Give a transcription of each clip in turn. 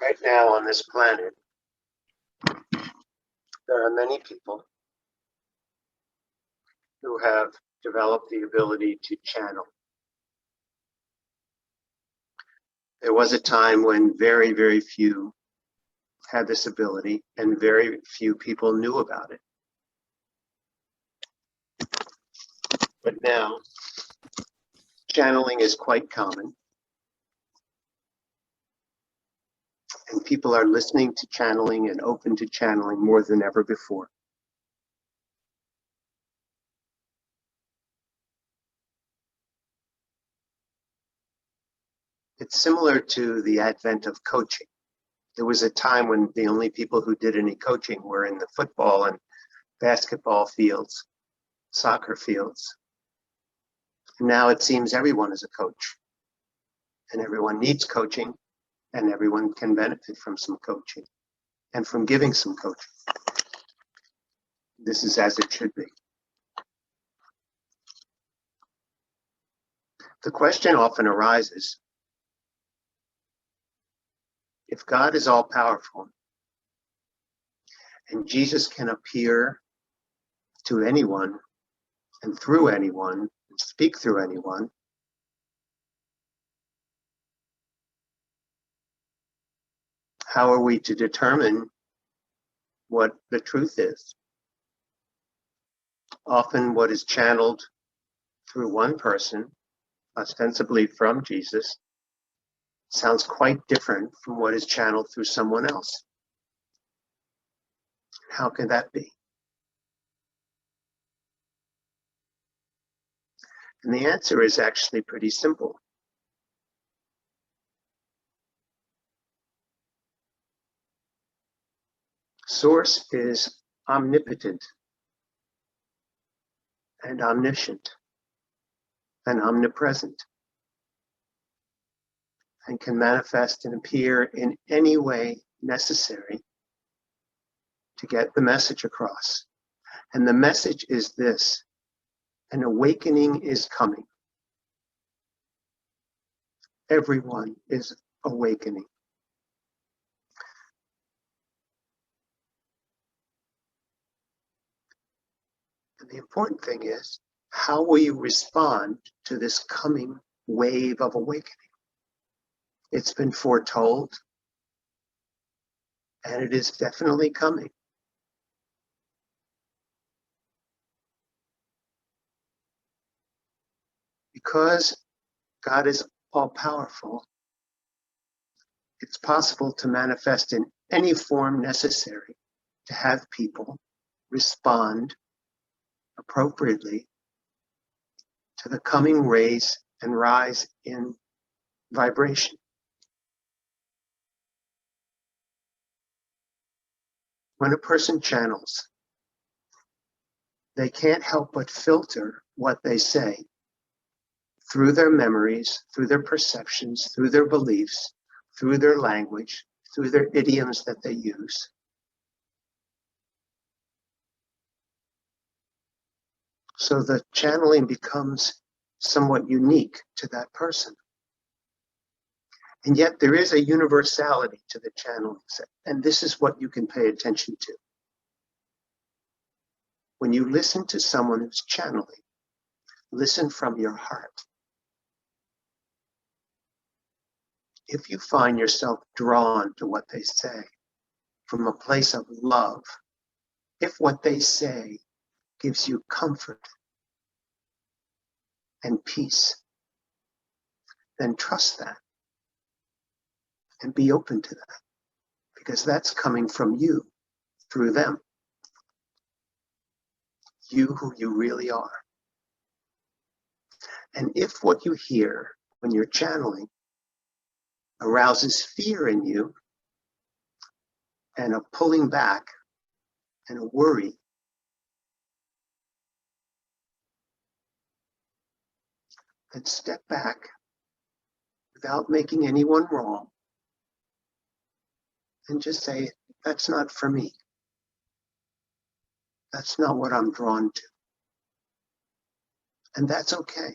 Right now on this planet, there are many people who have developed the ability to channel. There was a time when very, very few had this ability and very few people knew about it. But now, channeling is quite common. And people are listening to channeling and open to channeling more than ever before. It's similar to the advent of coaching. There was a time when the only people who did any coaching were in the football and basketball fields, soccer fields. And now it seems everyone is a coach, and everyone needs coaching, and everyone can benefit from some coaching and from giving some coaching. This is as it should be. The question often arises, if God is all powerful and Jesus can appear to anyone and through anyone and speak through anyone, how are we to determine what the truth is? Often what is channeled through one person, ostensibly from Jesus, sounds quite different from what is channeled through someone else. How can that be? And the answer is actually pretty simple. Source is omnipotent and omniscient and omnipresent and can manifest and appear in any way necessary to get the message across. And the message is this: an awakening is coming. Everyone is awakening. And the important thing is, how will you respond to this coming wave of awakening? It's been foretold, and it is definitely coming. Because God is all-powerful, it's possible to manifest in any form necessary to have people respond appropriately to the coming rays and rise in vibration. When a person channels, they can't help but filter what they say through their memories, through their perceptions, through their beliefs, through their language, through their idioms that they use. So the channeling becomes somewhat unique to that person. And yet there is a universality to the channeling, and this is what you can pay attention to. When you listen to someone who's channeling, listen from your heart. If you find yourself drawn to what they say from a place of love, if what they say gives you comfort and peace, then trust that and be open to that, because that's coming from you through them. You who you really are. And if what you hear when you're channeling arouses fear in you and a pulling back and a worry, then step back without making anyone wrong and just say, that's not for me. That's not what I'm drawn to. And that's okay.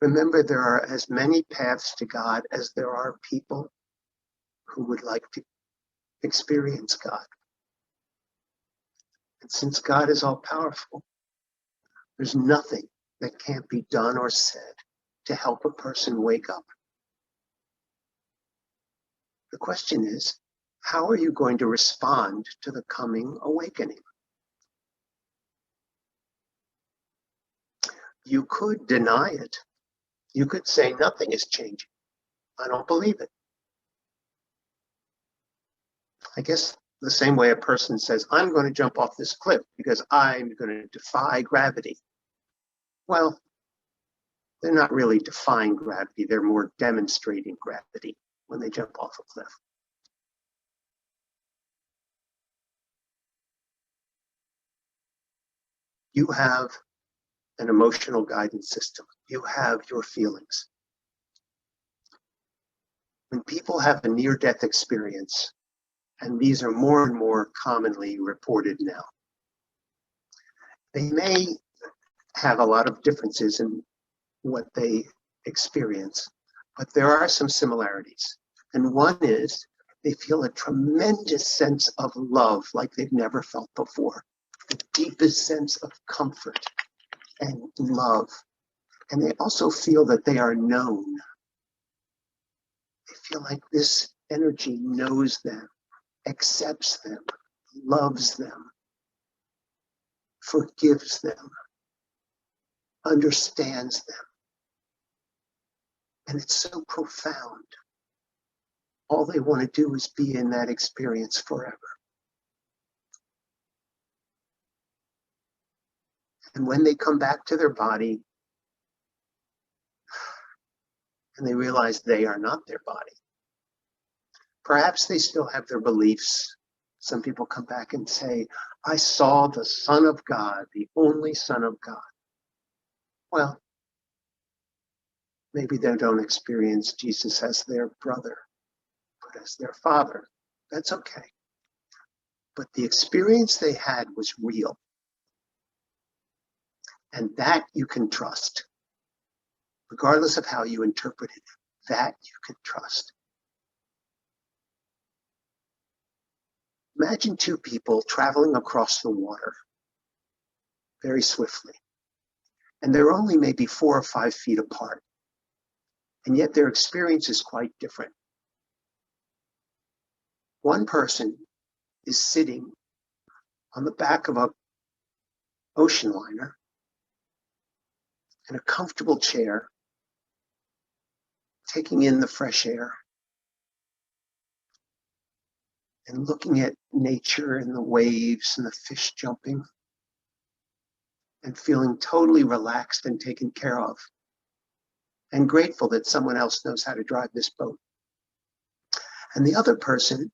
Remember, there are as many paths to God as there are people who would like to experience God. And since God is all powerful, there's nothing that can't be done or said to help a person wake up. The question is, how are you going to respond to the coming awakening? You could deny it. You could say nothing is changing. I don't believe it. I guess the same way a person says, I'm going to jump off this cliff because I'm going to defy gravity. Well, they're not really defying gravity. They're more demonstrating gravity when they jump off a cliff. You have an emotional guidance system. You have your feelings. When people have a near-death experience, and these are more and more commonly reported now, they may have a lot of differences in what they experience, but there are some similarities. And one is they feel a tremendous sense of love like they've never felt before, the deepest sense of comfort and love. And they also feel that they are known. They feel like this energy knows them, accepts them, loves them, forgives them, understands them. And it's so profound. All they want to do is be in that experience forever. And when they come back to their body and they realize they are not their body, perhaps they still have their beliefs. Some people come back and say, I saw the Son of God, the only Son of God. Well, maybe they don't experience Jesus as their brother, but as their father. That's okay. But the experience they had was real. And that you can trust. Regardless of how you interpret it, that you can trust. Imagine two people traveling across the water very swiftly, and they're only maybe 4 or 5 feet apart, and yet their experience is quite different. One person is sitting on the back of an ocean liner in a comfortable chair, taking in the fresh air and looking at nature and the waves and the fish jumping and feeling totally relaxed and taken care of and grateful that someone else knows how to drive this boat. And the other person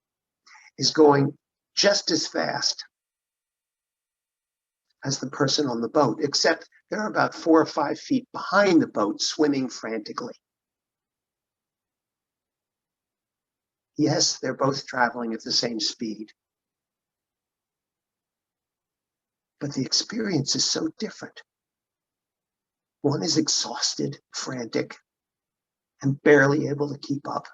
is going just as fast as the person on the boat, except they're about 4 or 5 feet behind the boat, swimming frantically. Yes, they're both traveling at the same speed, but the experience is so different. One is exhausted, frantic, and barely able to keep up.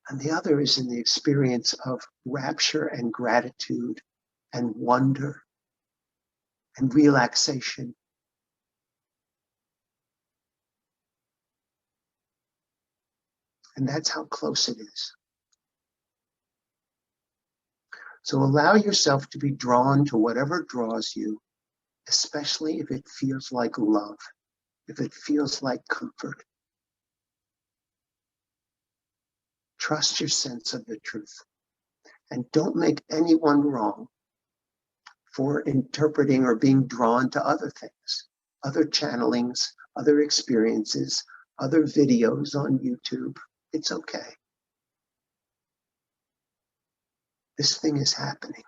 And the other is in the experience of rapture and gratitude and wonder and relaxation. And that's how close it is. So allow yourself to be drawn to whatever draws you, especially if it feels like love, if it feels like comfort. Trust your sense of the truth. And don't make anyone wrong for interpreting or being drawn to other things, other channelings, other experiences, other videos on YouTube. It's okay. This thing is happening.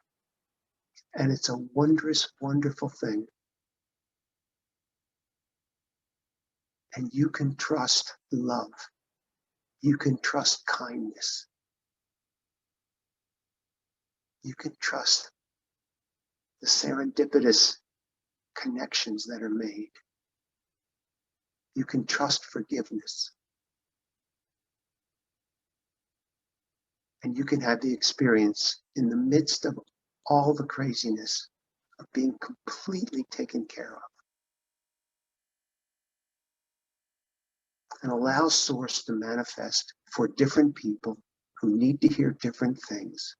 And it's a wondrous, wonderful thing. And you can trust love. You can trust kindness. You can trust the serendipitous connections that are made. You can trust forgiveness. And you can have the experience in the midst of all the craziness of being completely taken care of. And allow Source to manifest for different people who need to hear different things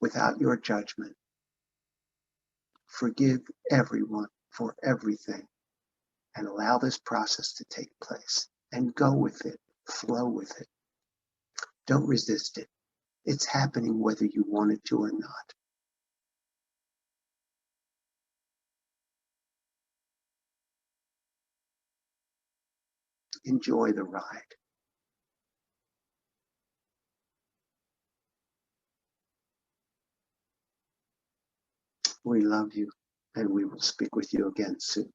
without your judgment. Forgive everyone for everything and allow this process to take place and go with it, flow with it. Don't resist it. It's happening whether you want it to or not. Enjoy the ride. We love you, and we will speak with you again soon.